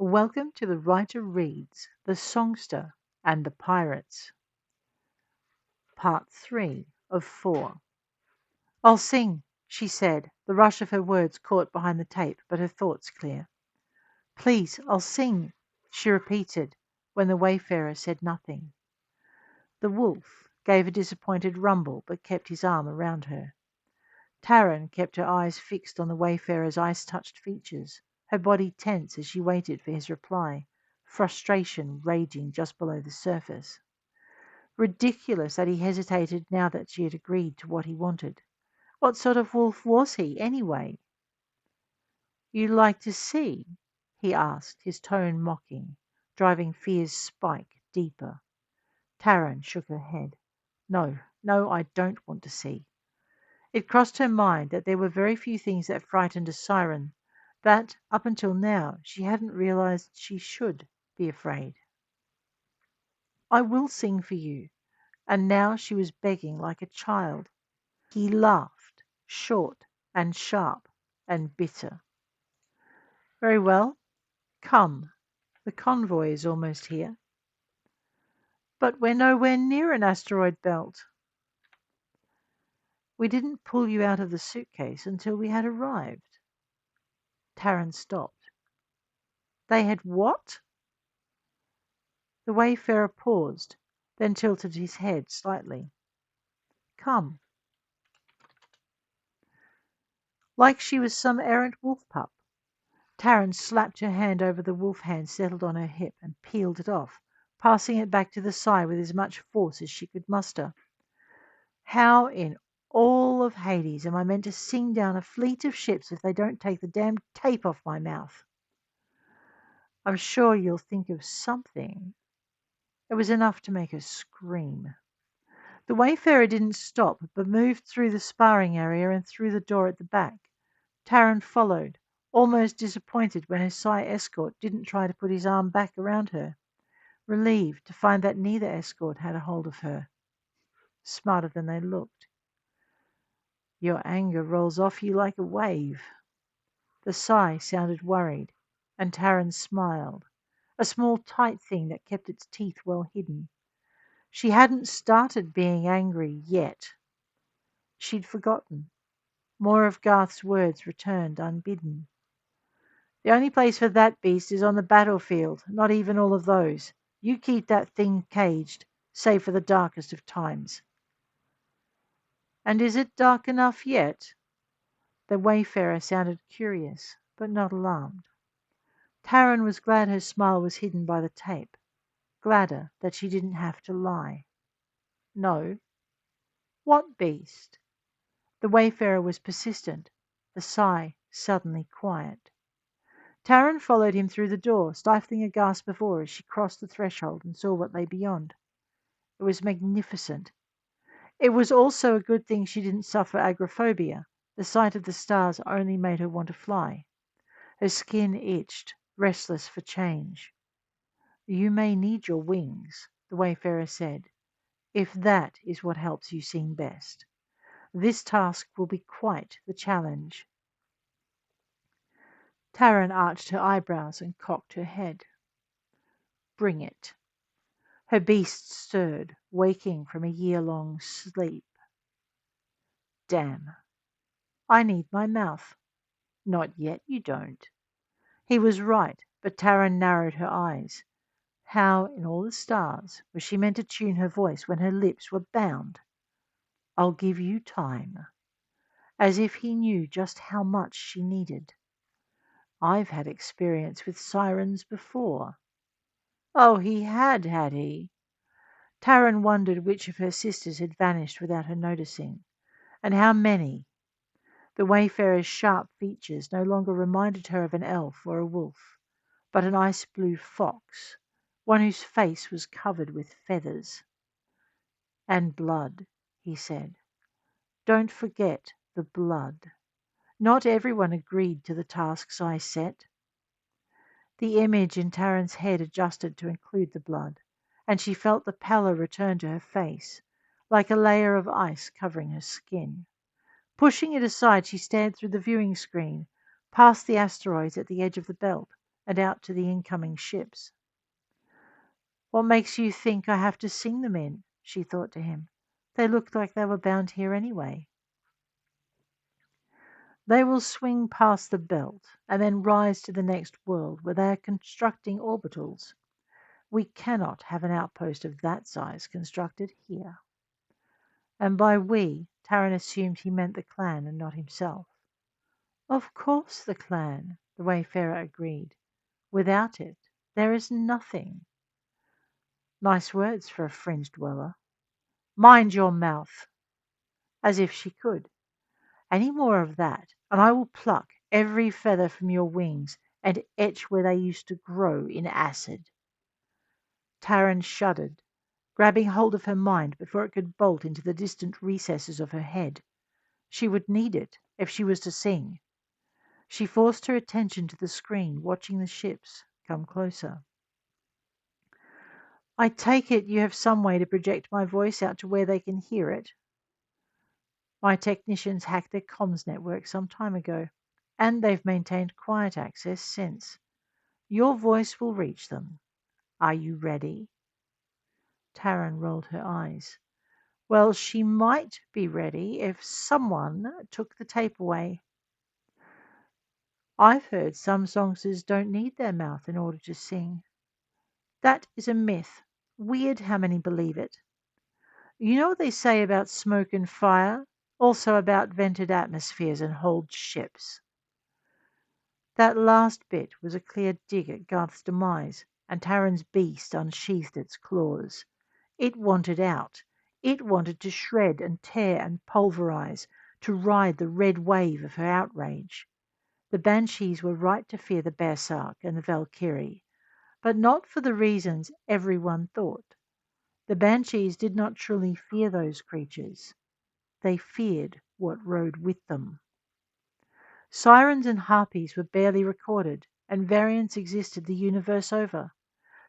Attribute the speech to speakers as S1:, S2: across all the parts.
S1: Welcome to the writer reads The Songster and the Pirates, Part 3 of 4. I'll sing, she said, the rush of her words caught behind the tape, but her thoughts clear. Please, I'll sing, she repeated, when the wayfarer said nothing. The wolf gave a disappointed rumble, but kept his arm around her. Taran kept her eyes fixed on the wayfarer's ice-touched features, her body tense as she waited for his reply, frustration raging just below the surface. Ridiculous that he hesitated now that she had agreed to what he wanted. What sort of wolf was he, anyway? "You'd like to see?" he asked, his tone mocking, driving fear's spike deeper. Taran shook her head. No, I don't want to see. It crossed her mind that there were very few things that frightened a siren, that, up until now, she hadn't realized she should be afraid. "I will sing for you." And now she was begging like a child. He laughed, short and sharp and bitter. "Very well. Come. The convoy is almost here." "But we're nowhere near an asteroid belt." "We didn't pull you out of the suitcase until we had arrived." Taran stopped. "They had what?" The wayfarer paused, then tilted his head slightly. "Come." Like she was some errant wolf pup. Taran slapped her hand over the wolf hand settled on her hip and peeled it off, passing it back to the side with as much force as she could muster. "How in all of Hades am I meant to sing down a fleet of ships if they don't take the damned tape off my mouth?" "I'm sure you'll think of something." It was enough to make her scream. The wayfarer didn't stop, but moved through the sparring area and through the door at the back. Taran followed, almost disappointed when her Psi escort didn't try to put his arm back around her, relieved to find that neither escort had a hold of her. Smarter than they looked. "Your anger rolls off you like a wave." The sigh sounded worried, and Taran smiled, a small tight thing that kept its teeth well hidden. She hadn't started being angry yet. She'd forgotten. More of Garth's words returned unbidden. "The only place for that beast is on the battlefield, not even all of those. You keep that thing caged, save for the darkest of times." "And is it dark enough yet?" The wayfarer sounded curious, but not alarmed. Taran was glad her smile was hidden by the tape, gladder that she didn't have to lie. "No." "What beast?" The wayfarer was persistent, the sigh suddenly quiet. Taran followed him through the door, stifling a gasp before as she crossed the threshold and saw what lay beyond. It was magnificent. It was also a good thing she didn't suffer agoraphobia. The sight of the stars only made her want to fly. Her skin itched, restless for change. "You may need your wings," the wayfarer said, "if that is what helps you sing best. This task will be quite the challenge." Taran arched her eyebrows and cocked her head. "Bring it." Her beast stirred, waking from a year-long sleep. "Damn. I need my mouth." "Not yet, you don't." He was right, but Taran narrowed her eyes. How in all the stars was she meant to tune her voice when her lips were bound? "I'll give you time." As if he knew just how much she needed. "I've had experience with sirens before." Oh, he had he? Taran wondered which of her sisters had vanished without her noticing, and how many. The wayfarer's sharp features no longer reminded her of an elf or a wolf, but an ice-blue fox, one whose face was covered with feathers. "And blood," he said. "Don't forget the blood. Not everyone agreed to the tasks I set." The image in Taran's head adjusted to include the blood, and she felt the pallor return to her face, like a layer of ice covering her skin. Pushing it aside, she stared through the viewing screen, past the asteroids at the edge of the belt, and out to the incoming ships. "What makes you think I have to sing them in?" she thought to him. "They look like they were bound here anyway." They will swing past the belt and then rise to the next world where they are constructing orbitals. We cannot have an outpost of that size constructed here. And by we, Taran assumed he meant the clan and not himself. "Of course the clan," the wayfarer agreed. "Without it, there is nothing." Nice words for a fringe dweller. "Mind your mouth." As if she could. "Any more of that, and I will pluck every feather from your wings and etch where they used to grow in acid." Taran shuddered, grabbing hold of her mind before it could bolt into the distant recesses of her head. She would need it if she was to sing. She forced her attention to the screen, watching the ships come closer. "I take it you have some way to project my voice out to where they can hear it." "My technicians hacked their comms network some time ago, and they've maintained quiet access since. Your voice will reach them. Are you ready?" Taran rolled her eyes. Well, she might be ready if someone took the tape away. "I've heard some songsters don't need their mouth in order to sing." "That is a myth. Weird how many believe it. You know what they say about smoke and fire? Also about vented atmospheres and holed ships." That last bit was a clear dig at Garth's demise, and Taran's beast unsheathed its claws. It wanted out. It wanted to shred and tear and pulverize, to ride the red wave of her outrage. The Banshees were right to fear the Berserk and the Valkyrie, but not for the reasons everyone thought. The Banshees did not truly fear those creatures. They feared what rode with them. Sirens and harpies were barely recorded, and variants existed the universe over.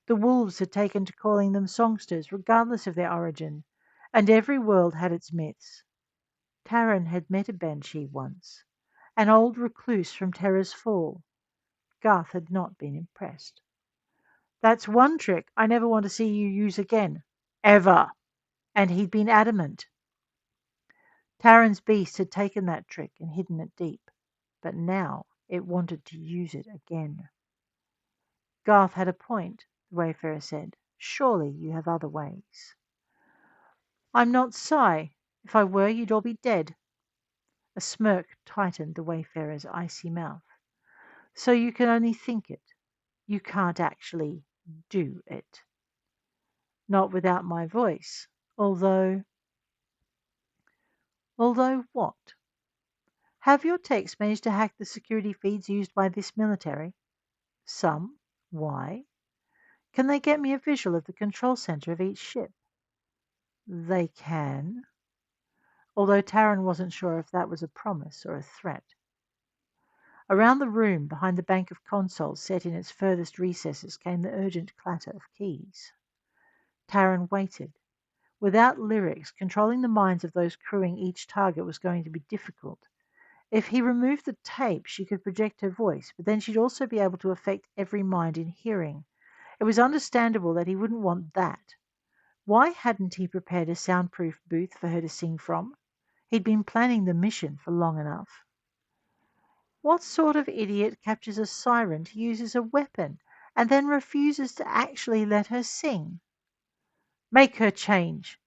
S1: The wolves had taken to calling them songsters, regardless of their origin, and every world had its myths. Taran had met a banshee once, an old recluse from Terra's Fall. Garth had not been impressed. "That's one trick I never want to see you use again. Ever." And he'd been adamant. Taran's beast had taken that trick and hidden it deep, but now it wanted to use it again. "Garth had a point," the wayfarer said. "Surely you have other ways." "I'm not Psy. If I were, you'd all be dead." A smirk tightened the wayfarer's icy mouth. "So you can only think it. You can't actually do it." "Not without my voice. Although—" "Although what?" "Have your techs managed to hack the security feeds used by this military?" "Some. Why?" "Can they get me a visual of the control center of each ship?" "They can." Although Taran wasn't sure if that was a promise or a threat. Around the room, behind the bank of consoles set in its furthest recesses, came the urgent clatter of keys. Taran waited. Without lyrics, controlling the minds of those crewing each target was going to be difficult. If he removed the tape, she could project her voice, but then she'd also be able to affect every mind in hearing. It was understandable that he wouldn't want that. Why hadn't he prepared a soundproof booth for her to sing from? He'd been planning the mission for long enough. What sort of idiot captures a siren to use as a weapon and then refuses to actually let her sing? "Make her change."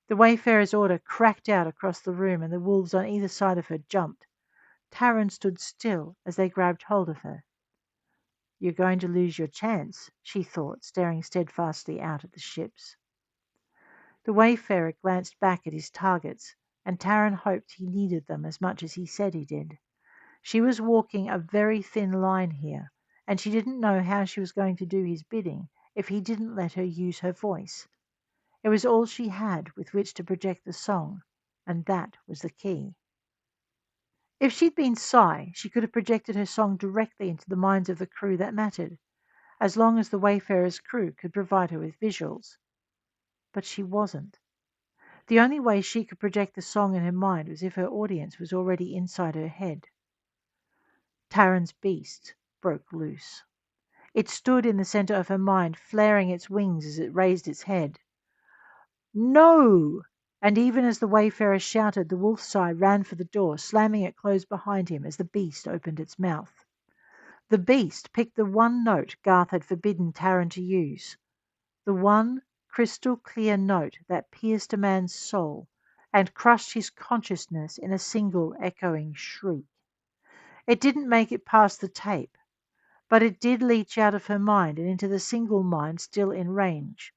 S1: The wayfarer's order cracked out across the room, and the wolves on either side of her jumped. Taran stood still as they grabbed hold of her. "You're going to lose your chance," she thought, staring steadfastly out at the ships. The wayfarer glanced back at his targets, and Taran hoped he needed them as much as he said he did. She was walking a very thin line here, and she didn't know how she was going to do his bidding if he didn't let her use her voice. It was all she had with which to project the song, and that was the key. If she'd been Psy, she could have projected her song directly into the minds of the crew that mattered, as long as the wayfarer's crew could provide her with visuals. But she wasn't. The only way she could project the song in her mind was if her audience was already inside her head. Taran's beast broke loose. It stood in the centre of her mind, flaring its wings as it raised its head. No! And even as the wayfarer shouted, the wolf's eye ran for the door, slamming it closed behind him as the beast opened its mouth. The beast picked the one note Garth had forbidden Taran to use, the one crystal clear note that pierced a man's soul and crushed his consciousness in a single echoing shriek. It didn't make it past the tape, but it did leach out of her mind and into the single mind still in range.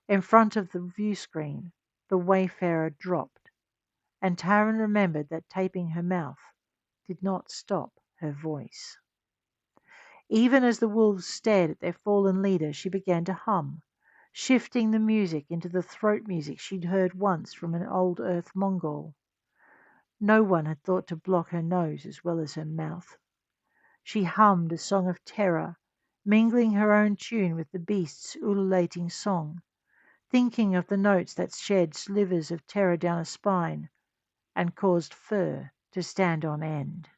S1: In front of the view screen, the wayfarer dropped, and Taran remembered that taping her mouth did not stop her voice. Even as the wolves stared at their fallen leader, she began to hum, shifting the music into the throat music she'd heard once from an old Earth Mongol. No one had thought to block her nose as well as her mouth. She hummed a song of terror, mingling her own tune with the beast's ululating song, thinking of the notes that shed slivers of terror down a spine and caused fur to stand on end.